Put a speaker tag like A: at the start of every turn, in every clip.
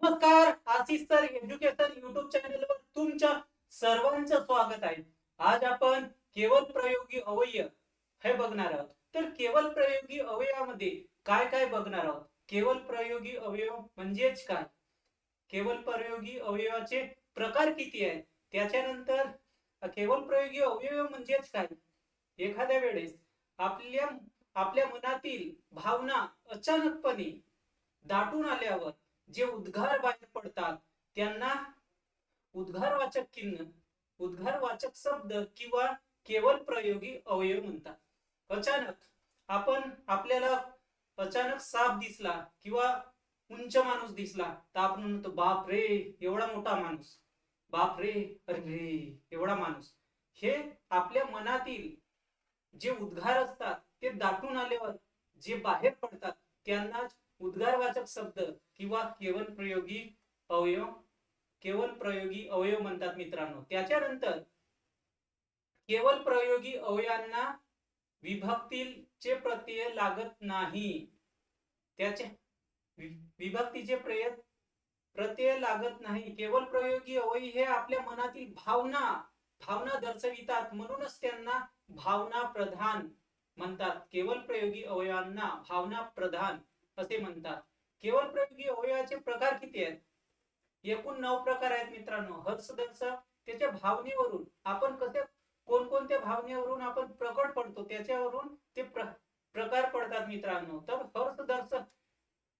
A: नमस्कार, Ashish sir education YouTube चॅनलवर तुमच्या सर्वांचं स्वागत आहे. आज आपण केवळ प्रयोगी अवयव हे बघणार आहोत. तर केवळ प्रयोगी अवयवामध्ये काय काय बघणार आहोत? केवळ प्रयोगी अवयव म्हणजेच काय? केवळ प्रयोगी अवयवाचे प्रकार किती आहेत? त्याच्यानंतर केवळ प्रयोगी अवयव म्हणजेच काय? एखाद्या वेळेस आपल्या आपल्या मनातील भावना अचानकपणे दाटून आल्यावर जे उद्गार बाहेर पडतात त्यांना उद्गारवाचक चिन्ह, उद्गारवाचक शब्द किंवा केवळ प्रयोगी अवयव म्हणतात. अचानक आपल्याला अचानक साप दिसला किंवा उंच माणूस दिसला तर आपण म्हणतो बाप रे एवढा मोठा माणूस, बाप रे अरे एवढा माणूस. हे आपल्या मनातील जे उद्गार असतात ते दाटून आल्यावर जे बाहेर पडतात त्यांनाच उद्गारवाचक शब्द किंवा अवयव केवळ प्रयोगी अवयव म्हणतात मित्रांनो. त्याच्यानंतर केवळ प्रयोगी अवयवांना विभक्तीचे प्रत्यय लागत नाही. त्याचे विभक्तीचे प्रत्यय लागत नाही. केवळ प्रयोगी अवयव हे आपल्या मनातील भावना दर्शवितात, म्हणूनच त्यांना भावना प्रधान म्हणतात. केवळ प्रयोगी अवयवांना भावना प्रधान असे म्हणतात. केवळ प्रयोगी अवयवाचे प्रकार किती आहेत? एकूण 9 प्रकार आहेत मित्रांनो. हर्षदर्शक त्याच्या भावनेवरून आपण कसे कोणकोणत्या भावनेवरून आपण प्रकट पडतो त्याच्यावरून ते प्रकार पडतात मित्रांनो. तर हर्षदर्शक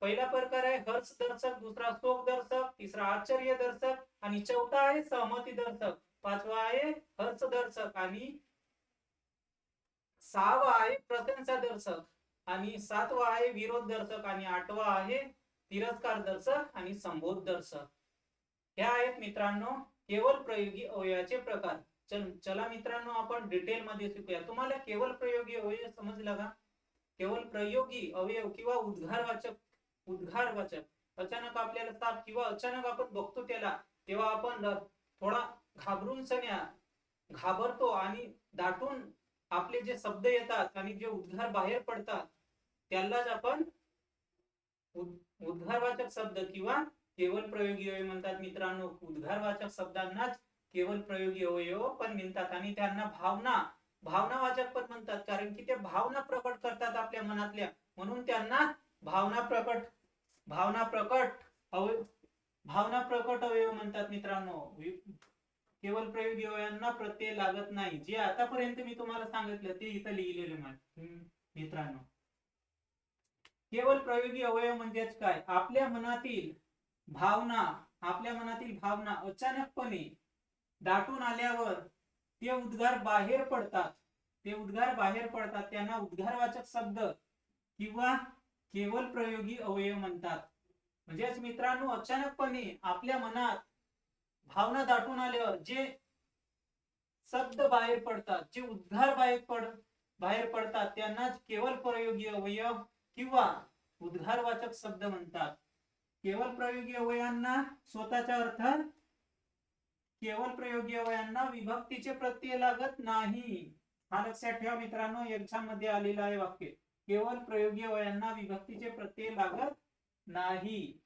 A: पहिला प्रकार आहे हर्षदर्शक, दुसरा शोकदर्शक, तिसरा आश्चर्यदर्शक आणि चौथा आहे सहमतीदर्शक, पाचवा आहे हर्षदर्शक आणि सहावा आहे प्रशंसादर्शक आणि सातवा आहे विरोध दर्शक आणि आठवा आहे तिरस्कार दर्शक आणि संबोध दर्शक. ह्या आहेत मित्रांनो केवळ प्रयोगी अवयवाचे प्रकार. चला मित्रांनो आपण डिटेल मध्ये शिकूया. तुम्हाला केवळ प्रयोगी अवयव समजला का? केवळ प्रयोगी अवयव किंवा उद्गारवाचक अचानक आपल्याला साप किंवा अचानक आपण बघतो त्याला तेव्हा आपण थोडा घाबरतो आणि दाटून आपले जे शब्द येतात आणि जे उद्गार बाहेर पडतात त्यालाच आपण उद्गारवाचक शब्द किंवा केवळ प्रयोगी अवयव म्हणतात मित्रांनो. उद्गारवाचक शब्दांनाच केवळ प्रयोगी अवयव पण म्हणतात आणि त्यांना भावनावाचक पण म्हणतात, कारण की ते भावना प्रकट करतात आपल्या मनातल्या, म्हणून त्यांना भावना प्रकट अवयव म्हणतात मित्रांनो. केवळ प्रयोगी अवयवांना प्रत्यय लागत नाही. जे आतापर्यंत मी तुम्हाला सांगितलं ते इथं लिहिलेलं मित्रांनो. केवळ प्रयोगी अवयव म्हणजेच काय? आपल्या मनातील भावना अचानकपणे दाटून आल्यावर ते उद्गार बाहेर पडतात त्यांना उद्गारवाचक शब्द किंवा केवळ प्रयोगी अवयव म्हणतात. म्हणजेच मित्रांनो अचानकपणे आपल्या मनात भावना दाटून आल्यावर जे शब्द बाहेर पडतात, जे उद्गार बाहेर पडतात त्यांनाच केवळ प्रयोगी अवयव किंवा उद्गारवाचक शब्द म्हणतात. केवळ प्रयोगी अवयवांना स्वतःचा अर्थ केवळ प्रयोगी अवयवांना विभक्तीचे प्रत्यय लागत नाही. हा लक्षात ठेवा मित्रांनो, एक्झाम मध्ये आलेला आहे वाक्य. केवळ प्रयोगी अवयवांना विभक्तीचे प्रत्यय लागत नाही.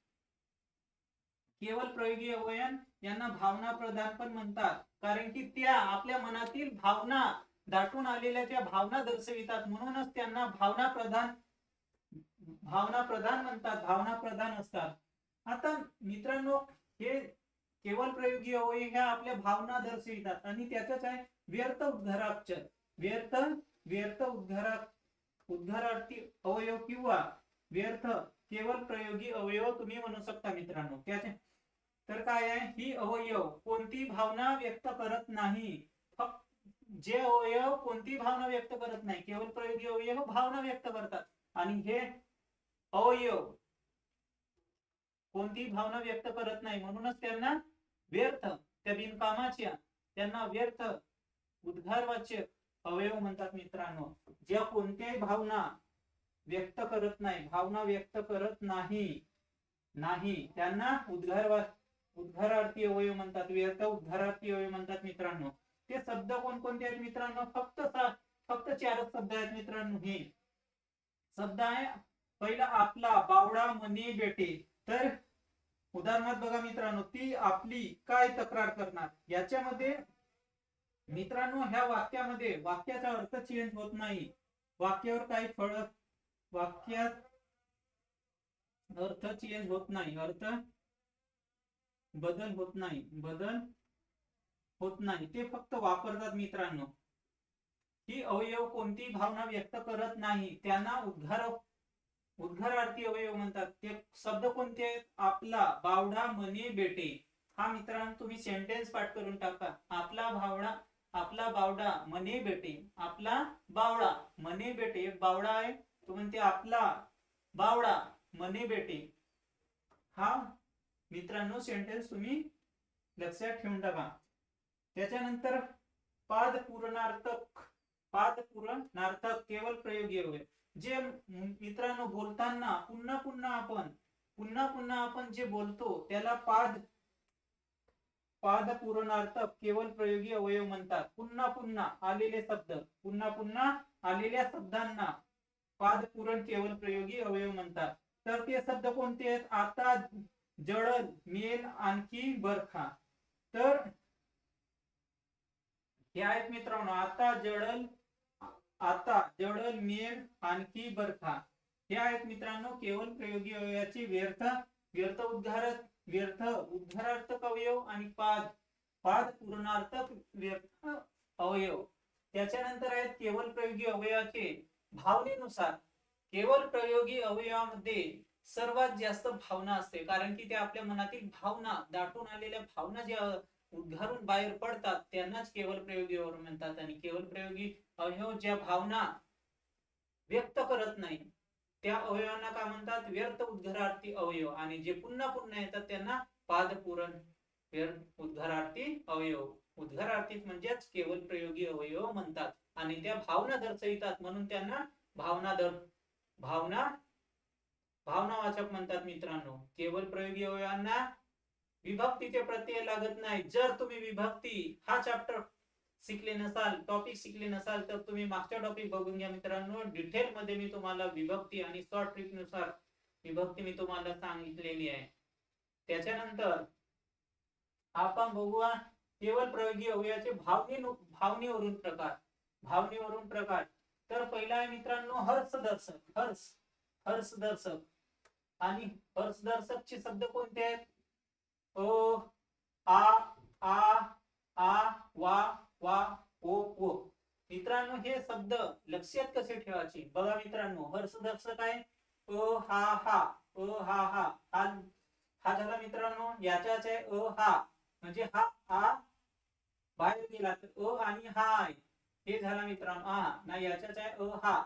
A: केवळ प्रयोगी अवयव यांना भावना प्रधान पण म्हणतात, कारण की त्या आपल्या मनातील भावना दाटून आलेल्या त्या भावना दर्शवितात, म्हणूनच त्यांना भावना प्रधान म्हणतात, भावना प्रधान असतात. आता मित्रांनो हे केवळ प्रयोगी अवयव ह्या आपल्या भावना दर्शवितात आणि त्याच्याच आहे व्यर्थ उद्गाराक्षर, व्यर्थ उद्गारार्थी अवयव किंवा व्यर्थ केवळ प्रयोगी अवयव तुम्ही म्हणू शकता मित्रांनो. त्याचे तर काय आहे, ही अवयव कोणती भावना व्यक्त करत नाही. जे अवयव कोणती भावना व्यक्त करत नाही, केवळ प्रयोगी अवयव भावना व्यक्त करतात आणि हे अवयव कोणती भावना व्यक्त करत नाही, म्हणूनच त्यांना व्यर्थ, त्या बिनकामाच्या त्यांना व्यर्थ उद्गारवाचक अवयव म्हणतात मित्रांनो. ज्या कोणत्याही भावना व्यक्त करत नाही त्यांना उद्गारार्थी अवयव म्हणतात, व्यर्थ उद्गारार्थी अवयव म्हणतात मित्रांनो. ते शब्द कोणकोणते आहेत मित्रांनो? फक्त 4 शब्द आहेत मित्रांनो. हे शब्द आहे पहिला आपला, बावडा, मने, बेटे. तर उदाहरणार्थ बघा मित्रांनो, ती आपली काय तक्रार करणार. याच्यामध्ये मित्रांनो ह्या वाक्यामध्ये वाक्याचा अर्थ चेंज होत नाही, वाक्यावर काही फरक, वाक्यात अर्थ चेंज होत नाही, अर्थ बदल होत नाही, बदल होत नाही, ते फक्त वापरतात मित्रांनो. ही अवयव कोणती भावना व्यक्त करत नाही त्यांना उद्गारार्थी अवयव म्हणतात. ते शब्द कोणते आहेत? आपला, बावडा, मने, बेटे. हा मित्रांनो तुम्ही सेंटेन्स पाठ करून टाका. आपला भावडा, आपला बावडा, मने, बेटे. आपला बावडा, मने, बेटे. एक बावडा आहे, तो म्हणते आपला बावडा, मने, बेटे. हा मित्रांनो सेंटेन्स तुम्ही लक्षात ठेवून टाका. त्याच्यानंतर पादपूरणार्थक, पादपूरणार्थक केवळ प्रयोगी अवयव. जे मित्रांनो बोलताना पुन्हा पुन्हा आपण जे बोलतो त्याला पादपूरणार्थक केवळ प्रयोगी अवयव म्हणतात. पुन्हा पुन्हा आलेले शब्द, पुन्हा पुन्हा आलेल्या शब्दांना पादपूरण केवळ प्रयोगी अवयव म्हणतात. तर ते शब्द कोणते आहेत? आता, जळल, मेल, आणखी, बरखा. तर हे आहेत मित्रांनो आता, जळल, मेल, आणखी, बरखा. हे आहेत मित्रांनो केवळ प्रयोगी अवयवाचे व्यर्थ उद्गारार्थक अवयव आणि पाद पूर्णार्थक व्यर्थ अवयव. त्याच्यानंतर आहेत केवळ प्रयोगी अवयवाचे भावनेनुसार. केवळ प्रयोगी अवयवामध्ये सर्वात जास्त भावना असते, कारण की ते आपल्या मनातील भावना, दाटून आलेल्या भावना ज्या उद्गारून बाहेर पडतात त्यांनाच केवळ प्रयोगी अवयव म्हणतात. आणि केवळ प्रयोगी अवयव ज्या भावना व्यक्त करत नाही त्या अवयवांना काय म्हणतात? व्यर्थ उद्गारार्थी अवयव. आणि जे पुन्हा पुन्हा येतात त्यांना पादपूरण उद्गारार्थी अवयव. उद्गारार्थी म्हणजेच केवळ प्रयोगी अवयव म्हणतात. आणि त्या भावना दर्शवितात म्हणून त्यांना भावनावाचक म्हणतात मित्रांनो. केवळ प्रयोगी अवयवांना विभक्तीचे प्रत्यय लागत नाही. जर तुम्ही विभक्ती हा चॅप्टर शिकले नसाल, टॉपिक शिकले नसाल, तर तुम्ही मागच्या टॉपिक बघून घ्या मित्रांनो. डिटेल मध्ये मी तुम्हाला विभक्ती आणि शॉर्ट ट्रिक नुसार विभक्ती मी तुम्हाला सांगितलेली आहे. त्याच्यानंतर आपण बघूया केवळ प्रयोगी अवयवाचे भावनेवरून प्रकार. तर पहिला आहे मित्रांनो हर्षदर्शक. हर्षदर्शक आणि हर्षदर्शकचे शब्द कोणते आहेत? अ, आ, वा, ओ. मित्रांनो हे शब्द लक्षात कसे ठेवायचे बघा मित्रांनो. हर्षदर्शक आहे हा झाला मित्रांनो. याच्याच आहे हा, म्हणजे हा बाहेर गेला तर आणि हा आहे, हे झाला मित्रांनो नाही. याच्याच आहे हा.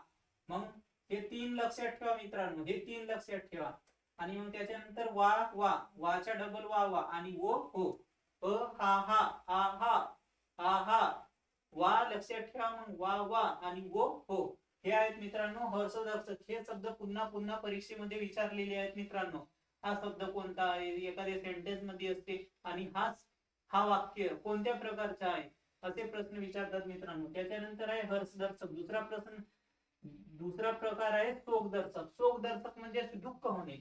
A: मग हे तीन लक्षात ठेवा मित्रांनो, हे तीन लक्षात ठेवा. आणि मग त्याच्यानंतर वाच्या डबल वा आणि हो. हा वा लक्षात ठेवा. मग वा आणि हो. हे आहेत मित्रांनो हर्षदर्शक. हे शब्द पुन्हा परीक्षेमध्ये विचारलेले आहेत मित्रांनो. हा शब्द कोणता आहे, एखाद्या सेंटेन्स मध्ये असते. आणि हा वाक्य कोणत्या प्रकारचा आहे असे प्रश्न विचारतात मित्रांनो. त्याच्यानंतर आहे हर्षदर्शक. दुसरा प्रकार आहे शोकदर्शक. शोकदर्शक म्हणजे दुःख होणे.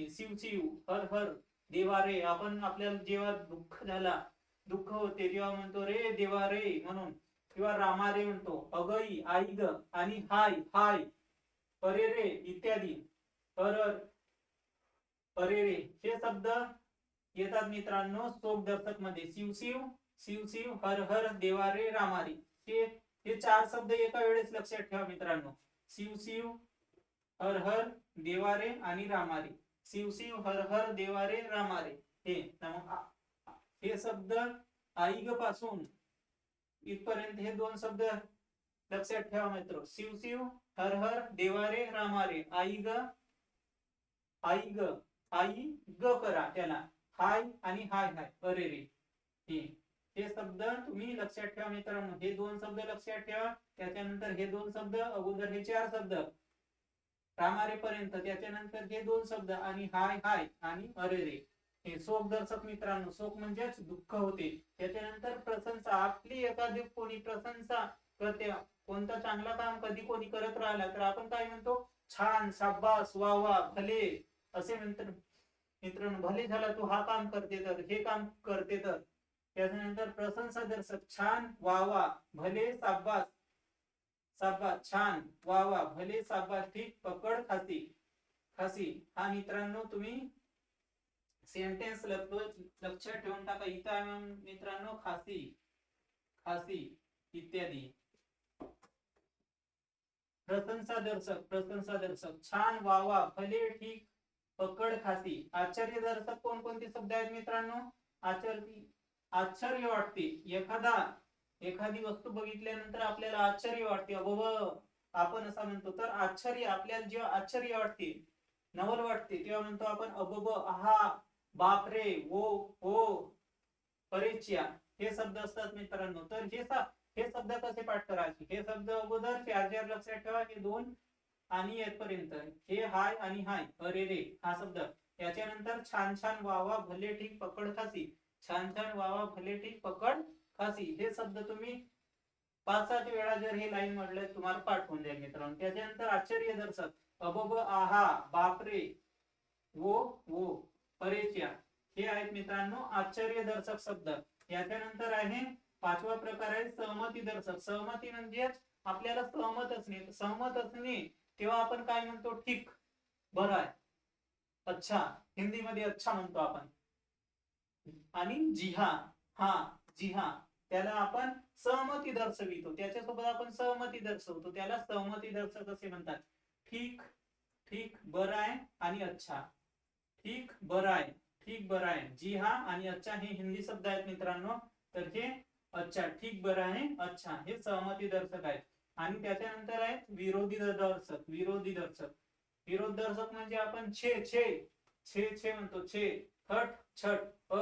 A: शिव, हर, देवा रे. आपण आपल्याला जेव्हा दुःख होते तेव्हा म्हणतो रे देवा रे म्हणून, किंवा रामा रे म्हणतो. अगई, आई ग, आणि हाय, अरे रे इत्यादी. अरे रे हे शब्द येतात मित्रांनो शोकदर्शक मध्ये. शिव, हर, देवा रे, रामा रे. हे चार शब्द एका वेळेस लक्षात ठेवा मित्रांनो. शिव, हर, देवा रे आणि रामा रे. शिव, हर, देवा रे, रामा रे. हे शब्द आईग पासून इथपर्यंत हे दोन शब्द लक्षात ठेवा मित्र. शिव, हर, देवा रे, रामा रे. आई ग करा त्याला. हाय आणि हाय, अरे रे. हे शब्द तुम्ही लक्षात ठेवा मित्रांनो. हे दोन शब्द लक्षात ठेवा. त्याच्यानंतर हे दोन शब्द, अगोदर हे चार शब्द रामारे पर्यंत, त्याच्यानंतर हे दोन शब्द आणि हाय आणि अरे रे. हे शोकदर्शक मित्रांनो. शोक म्हणजेच दुःख होते. त्याच्यानंतर प्रशंसा. आपली एखादी कोणी प्रशंसा करते, कोणतं चांगलं काम कधी कोणी करत राहिला तर आपण काय म्हणतो? छान, शाबास, वा, भले असे मित्रांनो भले झाला तू हा काम करते तर, हे काम करते तर. त्याच्यानंतर प्रशंसा दर्शक छान, वा वा, भले, शाबास, शाबास, छान, वा वा, भले, शाबास, ठीक, पकड, खासी. खासी हा मित्रांनो तुम्ही सेंटेन्स लक्षात ठेवून टाका. इथं मित्रांनो खासी, खासी इत्यादी. प्रशंसा दर्शक, प्रशंसा दर्शक छान, वा वा, भले, ठीक, पकड, खासी. आश्चर्य दर्शक कोणकोणते शब्द आहेत मित्रांनो? आश्चर्य, आश्चर्य वाटते. एखादी वस्तू बघितल्यानंतर आपल्याला आश्चर्य वाटते, अबब आपण असं म्हणतो. तर आश्चर्य, आपल्याला जेव्हा आश्चर्य वाटते, नवल वाटते, तेव्हा म्हणतो आपण अबब, आहा, बापरे, ओ, ओ, परीच्या. हे शब्द असतात मित्रांनो. तर हे शब्द कसे पाठ करायचे? हे शब्द अगोदर चार लक्षात ठेवा. हे दोन आणि येतपर्यंत हे हाय आणि हाय, अरे रे हा शब्द. याच्यानंतर छान छान, वावा, भले, ठीक, पकड, खासी. छान छान, वावा, भले, ठीक, पकड, खासी. हे शब्द तुम्ही 5-7 वेळा जर हे लाईन म्हटलं तुम्हाला पाठ होऊन जाईल मित्रांनो. त्याच्यानंतर आश्चर्य दर्शक अबब, आहा, बापरे, वो, वो, परेच्या. हे आहेत मित्रांनो आश्चर्य दर्शक शब्द. याच्यानंतर आहे 5वा प्रकार आहे सहमती दर्शक. सहमती म्हणजे आपल्याला सहमत असणे. सहमत असणे तेव्हा आपण काय म्हणतो? ठीक, बरं आहे, अच्छा. हिंदीमध्ये अच्छा म्हणतो आपण. आणि जी हा, हा, जी हा, त्याला आपण सहमती दर्शवितो. त्याच्यासोबत आपण सहमती दर्शवतो, त्याला सहमती दर्शक असे म्हणतात. ठीक, ठीक, बरं आहे आणि अच्छा. ठीक, बरं आहे, ठीक, बरं आहे. जी हा आणि अच्छा हे हिंदी शब्द आहेत मित्रांनो. तर हे अच्छा, ठीक, बरं आहे, अच्छा हे सहमती दर्शक आहेत. आणि त्याच्यानंतर आहे विरोधी दर्शक. विरोधी दर्शक, विरोध दर्शक म्हणजे आपण छे छे छे छे म्हणतो. छे, थट, छट, अ,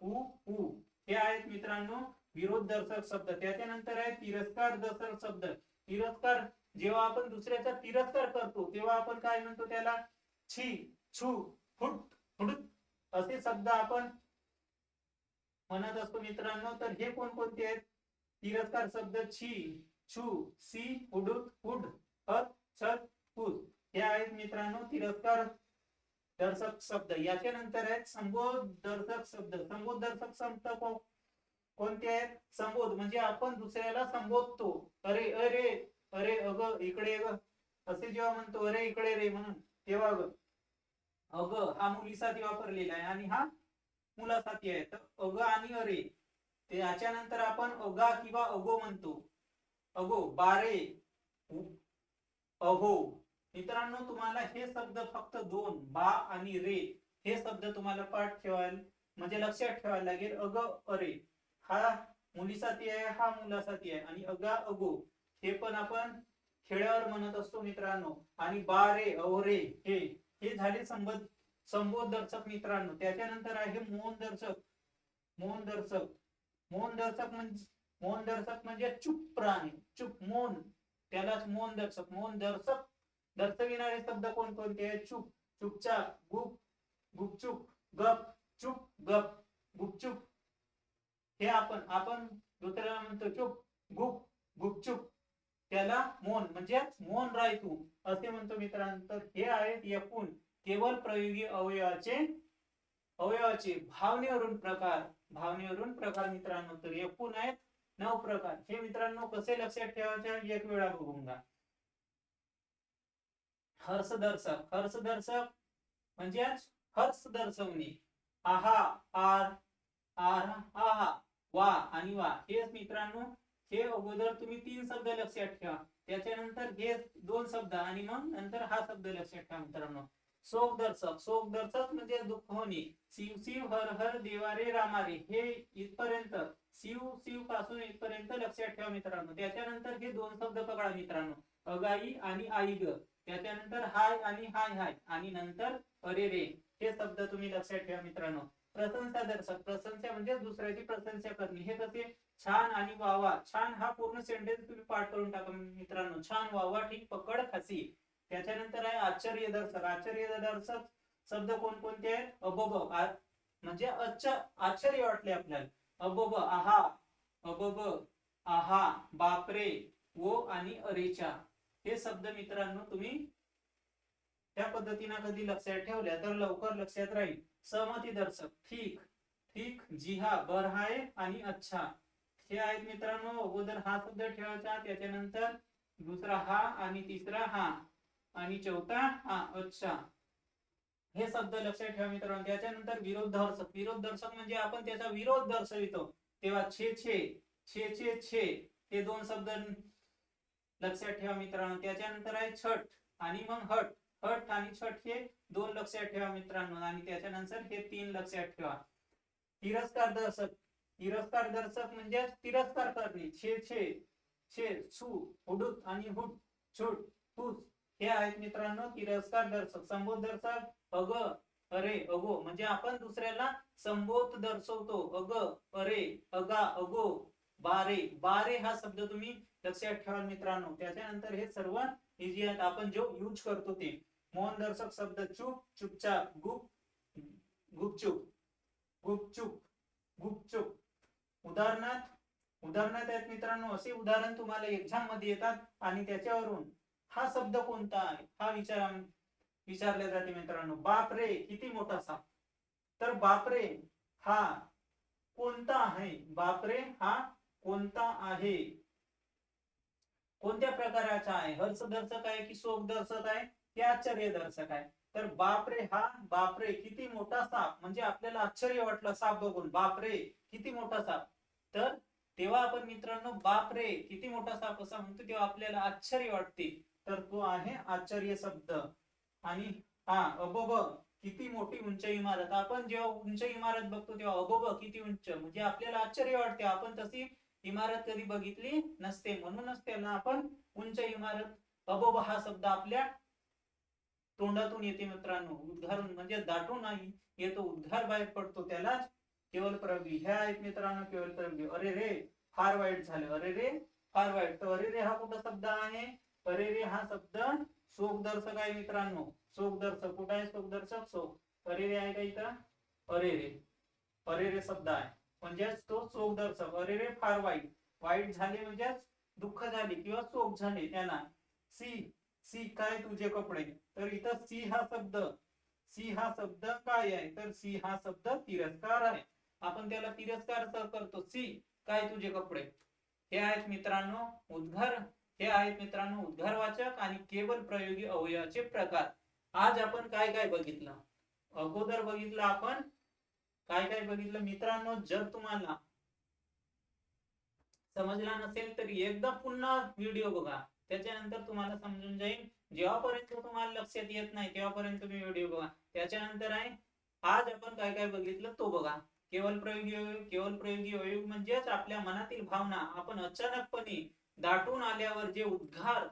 A: उ, उ. हे आहेत मित्रांनो विरोध दर्शक शब्द. त्याच्यानंतर आहे तिरस्कार दर्शक शब्द. तिरस्कार, जेव्हा आपण दुसऱ्याचा तिरस्कार करतो तेव्हा आपण काय म्हणतो? त्याला छी, छू, फुट, फुडुत असे शब्द आपण म्हणत असतो मित्रांनो. तर हे कोणकोणते आहेत तिरस्कार शब्द? छी, छू, सी, हुडुत, हुड, हत, छत, फुस. हे आहेत मित्रांनो तिरस्कार दर्शक शब्द. याच्यानंतर आहेत संबोध दर्शक शब्द. संबोध दर्शक शब्द कोणते आहेत? संबोध म्हणजे आपण दुसऱ्याला संबोधतो. अरे, अरे, अरे, अग, इकडे ग, असे जेव्हा म्हणतो अरे इकडे रे म्हणून, तेव्हा अग हा मुलीसाठी वापरलेला आहे आणि हा मुलासाठी आहे. तर अग आणि अरे. त्याच्यानंतर आपण अगा किंवा अगो म्हणतो. अगो, बारे, अहो. मित्रांनो तुम्हाला हे शब्द फक्त दोन, बा आणि रे, हे शब्द तुम्हाला पाठ ठेवायला म्हणजे लक्षात ठेवायला लागेल. अग, अरे हा मुलीसाठी आहे, हा मुलासाठी आहे. आणि अगा, अगो हे पण आपण खेड्यावर म्हणत असतो मित्रांनो. आणि बा रे, अवरे हे हे झाले संबोध दर्शक मित्रांनो. त्याच्यानंतर आहे मौन दर्शक. मौन दर्शक, मौन दर्शक म्हणजे चुप प्राणी, चुप, मौन, त्यालाच मौन दर्शक. मौन दर्शक दर्शविणारे शब्द कोणकोणते आहेत? चुप, चुपचाप, गुप, गुपचुप, गप, चुप, गप, गुपचुप. हे आपण दुसऱ्याला म्हणतो चुप, गुप, गुपचुप, त्याला मौन म्हणजे मौन राह तू असे म्हणतो मित्रांनो. तर हे आहेत एकूण केवळ प्रयोगी अवयवाचे भावनेवरून प्रकार. भावनेवरून प्रकार मित्रांनो. तर एकूण आहेत 9 प्रकार. हे मित्रांनो कसे लक्षात ठेवायचे एक वेळा बघून घ्या. हर्षदर्शक, हर्षदर्शक म्हणजे हर्ष दर्शवणे. आहा, आर, आर, आहा, वा आणि वा. हे मित्रांनो हे अगोदर तुम्ही 3 शब्द लक्षात ठेवा. त्याच्यानंतर हे 2 शब्द आणि मग नंतर हा शब्द लक्षात ठेवा मित्रांनो. शोक दर्शक, शोक दर्शक म्हणजे दुःख होणे. शिव शिव, हर हर, देवारे, रामारे हे इथपर्यंत, शिव शिव पासून इथपर्यंत लक्षात ठेवा मित्रांनो. त्याच्यानंतर हे 2 शब्द पकडा मित्रांनो, अगाई आणि आई ग. त्याच्यानंतर हाय आणि हाय हाय आणि नंतर अरे रे. हे शब्द तुम्ही लक्षात ठेवा मित्रांनो. प्रशंसा दर्शक, प्रशंसा म्हणजे दुसऱ्याची प्रशंसा करणे. हे कसे? छान आणि वावा. छान हा पूर्ण सेंटेन्स तुम्ही पाठ करून टाका मित्रांनो. छान, वावा, ठीक, पकड, खासी. त्याच्यानंतर आहे आश्चर्य दर्शक. आश्चर्य दर्शक शब्द कोणकोणते आहेत? अबब म्हणजे आश्चर्य वाटले आपल्याला. अबब, आहा, अबब, आहा, बापरे, वो आणि अरेच्या. हे शब्द मित्रांनो तुम्ही त्या पद्धतीने कधी लक्षात ठेवल्या तर लवकर लक्षात राहील. सहमती दर्शक ठीक, ठीक, जी हा, बर हाय आणि अच्छा हे आहेत मित्रांनो. अगोदर हा शब्द ठेवायचा, त्याच्यानंतर दुसरा हा आणि तिसरा हा आणि चौथा हा, अच्छा हे शब्द लक्षात ठेवा मित्रांनो. त्याच्यानंतर विरोध दर्शक. विरोध दर्शक म्हणजे आपण त्याचा विरोध दर्शवितो तेव्हा छे छे, छे छे छे हे दोन शब्द लक्षात ठेवा मित्रांनो. त्याच्यानंतर आहे छट आणि मग हट. हट आणि छट हे दोन लक्षात ठेवा मित्रांनो. आणि त्याच्यानंतर हे तीन लक्षात ठेवा. तिरस्कार दर्शक. तिरस्कार दर्शक म्हणजे तिरस्कार करणे. छे छे, छे, छू, हुडूत आणि हुट, छुट, फुस हे आहेत मित्रांनो तिरस्कार दर्शक. संबोध दर्शक अग, अरे, अगो म्हणजे आपण दुसऱ्याला संबोध दर्शवतो. अग, अरे, अगा, अगो, बारे. बारे हा शब्द तुम्ही लक्षात ठेवा मित्रांनो. त्याच्यानंतर हे सर्व इजी आहेत आपण जो यूज करतो ते. मौन दर्शक शब्द चुप, चुपचाप, गुप, गुपचुप, गुपचुप, गुपचुप. उदाहरणार्थ उदाहरणार्थ आहेत मित्रांनो. असे उदाहरण तुम्हाला एक्झाम मध्ये येतात आणि त्याच्यावरून हा शब्द कोणता आहे हा विचारले जाते मित्रांनो. बाप रे किती मोठा साप. तर बापरे हा कोणता आहे. बापरे हा कोणता आहे, कोणत्या प्रकाराचा आहे. हर्षदर्शक आहे की शोकदर्शक आहे की आश्चर्यदर्शक आहे. तर बापरे हा, बापरे किती मोठा साप म्हणजे आपल्याला आश्चर्य वाटलं साप बघून. बापरे किती मोठा साप. तर तेव्हा आपण मित्रांनो बापरे किती मोठा साप असा म्हणतो तेव्हा आपल्याला आश्चर्य वाटते. तर तो आहे आश्चर्य शब्द. आणि हा अबब किती मोठी उंच इमारत. आपण जेव्हा उंच इमारत बघतो तेव्हा अबब किती उंच म्हणजे आपल्याला आश्चर्य वाटते. आपण तशी इमारत कधी बघितली नसते म्हणूनच त्याला आपण उंच इमारत अबब हा शब्द आपल्या तोंडातून येते मित्रांनो. उद्गारून म्हणजे दाटून नाही येतो, उद्गार बाहेर पडतो त्यालाच केवल प्रयोगी. ह्या आहेत मित्रांनो केवल प्रयोगी. अरे रे फार वाईट झालं. अरे रे फार वाईट. तर अरे रे हा कुठला शब्द आहे. अरे रे हा शब्द शोकदर्शक आहे मित्रांनो. शोकदर्शक कुठे आहे शोकदर्शक शोक. अरे रे आहे का इथं. अरे रे, अरे रे शब्द आहे म्हणजेच तो शोकदर्शक. अरे रे फार वाईट. वाईट झाले म्हणजे दुःख झाले किंवा शोक झाले त्याला. सी, सी काय तुझे कपडे. तर इथं सी हा शब्द, सी हा शब्द काय आहे तर सी हा शब्द तिरस्कार आहे. आपण त्याला तिरस्कार करतो. सी काय तुझे कपडे. हे आहेत मित्रांनो उद्गार. हे आहेत मित्रांनो उद्गारवाचक आणि केवल प्रयोगी अवयवाचे प्रकार. आज आपण काय काय बघितलं. अगोदर बघितलं आपण काय काय बघितलं मित्रांनो. जर तुम्हाला समजला नसेल तर एकदा पुन्हा व्हिडिओ बघा, त्याच्यानंतर तुम्हाला समजून जाईल. जेव्हापर्यंत तुम्हाला लक्षात येत नाही तेव्हापर्यंत तुम्ही व्हिडिओ बघा. त्याच्यानंतर आहे आज आपण काय काय बघितलं तो बघा. केवल प्रयोगी अवयव. केवल प्रयोगी अवयव म्हणजेच आपल्या मनातील भावना आपण अचानकपणे दाटून आल्यावर जे उद्गार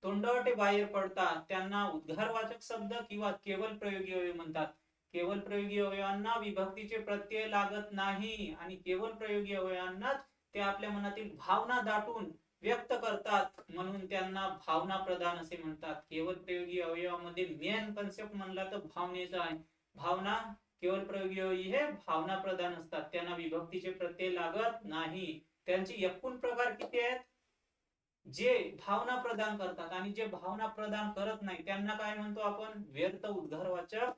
A: तोंडावाटे बाहेर पडतात त्यांना उद्गारवाचक शब्द किंवा केवल प्रयोगी अवयव म्हणतात. केवल प्रयोगी अवयवांना विभक्तीचे प्रत्यय लागत नाही आणि केवल प्रयोगी अवयवांनाच ते आपल्या मनातील भावना दाटून व्यक्त करतात म्हणून त्यांना भावना प्रधान असे म्हणतात. केवल प्रयोगी अवयवामध्ये मेन कन्सेप्ट म्हणला तर भावनेचा आहे. भावना केवल प्रयोगी अवयव हे भावना प्रधान असतात. त्यांना विभक्तीचे प्रत्यय लागत नाही. त्यांचे एकूण प्रकार किती आहेत. जे भावना प्रदान करतात आणि जे भावना प्रदान करत नाही त्यांना काय म्हणतो आपण व्यर्थ उद्गारवाचक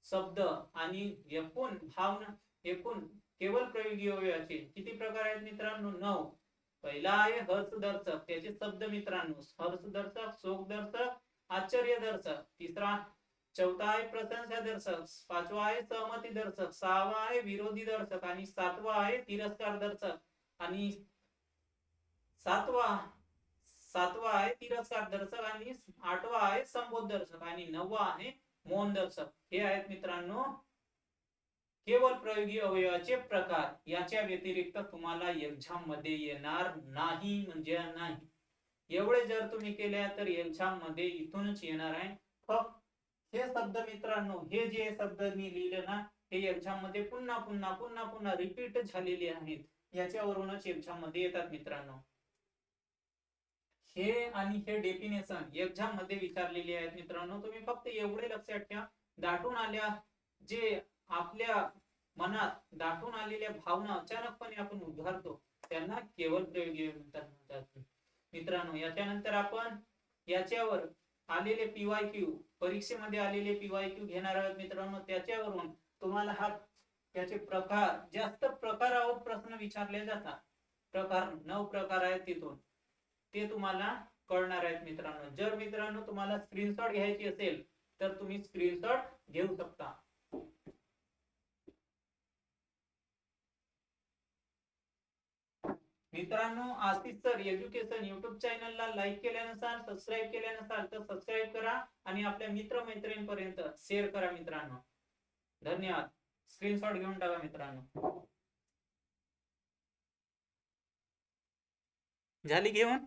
A: शब्द. आणि एकूण भावना एकूण केवल प्रयोगी अवयवाचे किती प्रकार आहेत मित्रांनो 9. पहिला आहे हर्षदर्शक. त्याचे शब्द मित्रांनो हर्षदर्शक, शोकदर्शक, आश्चर्यदर्शक. तिसरा चौथा आहे प्रशंसा दर्शक. पाचवा आहे सहमती दर्शक. सहावा आहे विरोधी दर्शक आणि सातवा आहे तिरस्कार दर्शक. आणि सातवा सातवा आहे तिरस्कार दर्शक आणि आठवा आहे संबोध दर्शक आणि नववा आहे मौन दर्शक. हे आहेत मित्रांनो केवल प्रयोगी अवयवाचे प्रकार. याच्या व्यतिरिक्त तुम्हाला एक्झाम मध्ये येणार नाही म्हणजे नाही. एवढे जर तुम्ही केले तर एक्झाम मध्ये इथूनच येणार आहे. फक्त हे शब्द मित्रांनो हे जे शब्द मी लिहिले ना हे एक्झाम मध्ये पुन्हा पुन्हा पुन्हा पुन्हा रिपीट झालेले आहेत. याच्यावरूनच एक्झाम मध्ये येतात मित्रांनो. हे आणि हे डेफिनेशन एक्झाम मध्ये विचारलेले आहेत मित्रांनो. तुम्ही फक्त एवढे लक्षात ठेवा. दाटून आल्या जे आपल्या मनात दाटून आलेल्या भावना अचानकपणे आपण उद्गारतो त्यांना केवल प्रयोगी म्हणतात मित्रांनो. याच्यानंतर आपण याच्यावर आलेले PYQ, परीक्षेमध्ये आलेले PYQ घेणार आहोत मित्रांनो. त्याच्यावरून तुम्हाला त्याचे प्रकार, जास्त प्रकारावर प्रश्न विचारले जातात. प्रकार 9 प्रकार आहेत तिथून, ते तुम्हाला कळणार आहेत मित्रांनो. जर मित्रांनो तुम्हाला स्क्रीनशॉट घ्यायची असेल तर तुम्ही स्क्रीनशॉट घेऊ शकता. मित्रांनो, आशिष सर एज्युकेशन युट्यूब चॅनलला लाईक केल्या नसाल, सबस्क्राईब केल्या नसाल तर सबस्क्राईब करा आणि आपल्या मित्र मैत्रिणींपर्यंत शेअर करा मित्रांनो. धन्यवाद. स्क्रीनशॉट घेऊन टाका मित्रांनो. झाली घेऊन.